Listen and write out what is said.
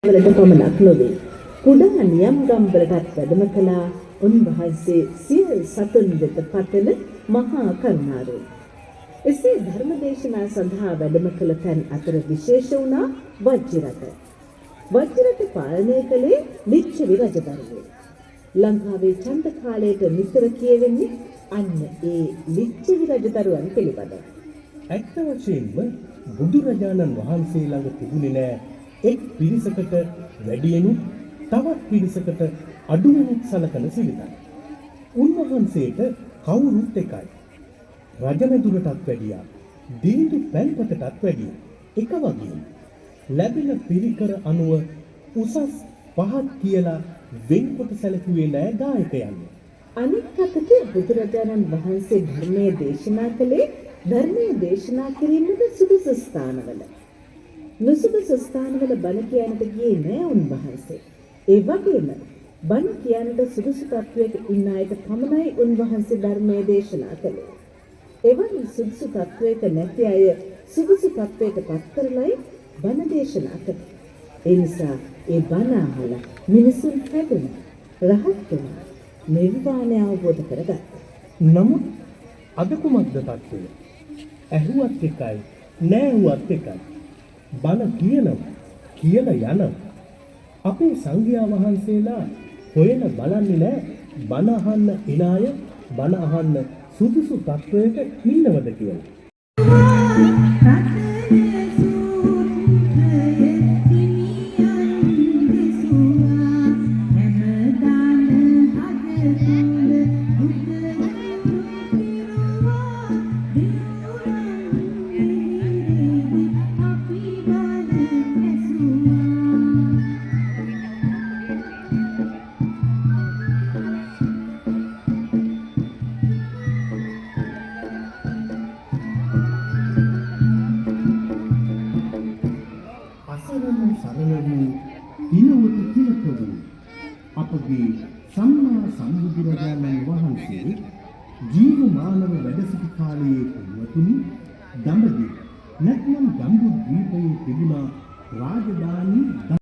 වලට පමණක් නොවේ. කුඩා නියම්ගම් වලටත් වැඩම කළා උන්වහන්සේ සියලු සතුන් වෙත පතන මහා කරුණාවෙන්. එසේ ධර්මදේශනා සඳහා වැඩම කළ තැන් අතර විශේෂ වුණා වජ්ජිරට. වජ්ජිරට පාලනය කළේ ලිච්ඡවි රජදරුවෝ. ලංකාවේ චන්ද කාලයට නිතර කියවෙන්නේ අන්න ඒ ලිච්ඡවි රජදරුවන් පිළිබඳව. ඇත්ත වශයෙන්ම බුදුරජාණන් වහන්සේ ළඟ තිබුණේ නෑ එක් පිරිසකට වැඩියෙනු තවත් පිරිසකට අඩුවෙනුත් සලකන සිරිතක්. උන්වහන්සේට කවුරුත් එකයි. රජමැදුරටත් වැඩියා, දීඳු පැල්පතටත් වැඩිය එක වගේ. ලැබෙන පිරිකර අනුව උසස් පහත් කියලා වෙන්කොට සැලකුවේ නෑ ගායකයන්. අනෙක් අතට බුදුරජාණන් වහන්සේ ධර්මයේ දේශනා කළේ ධර්මයේ දේශනා කිරීමට සුදුසු ස්ථානවල. නුසුදුසු ස්ථානවල බණ කියන්නට ගියේ නෑ උන්වහන්සේ. ඒ වගේම බණ කියන්නට සුදුසු තත්වයක ඉන්න අයට පමණයි උන්වහන්සේ ධර්මයේ දේශනා කළේ. එවැනි සුදුසු තත්වයක නැති අය සුදුසු තත්වයකට පත් කරලයි බණ දේශනා කළේ. ඒ නිසා ඒ බණ අහලා මිනිසුන් හැදුණා, රහත් වුණා, නිර්වාණය අවබෝධ කරගත්තා. නමුත් අද කුමක්ද තත්ත්වය? ඇහුවත් එකයි, නැහුවත් එකයි. බණ කියනවා, කියලා යනවා. අපේ සංඝයා වහන්සේලා හොයන බලන්නේ නැහැ බණ අහන්න එන අය බණ අහන්න සුදුසු තත්වයක ඉන්නවද කියලා. අපගේ සම්මා සම්බුදුරජාණන් වහන්සේ ජීවමානව වැඩ සිටි කාලයේ පුණ්‍යතුනි දඹදිව නැත්නම් ජම්බුද්වීපයේ තිබුණා රාජධානී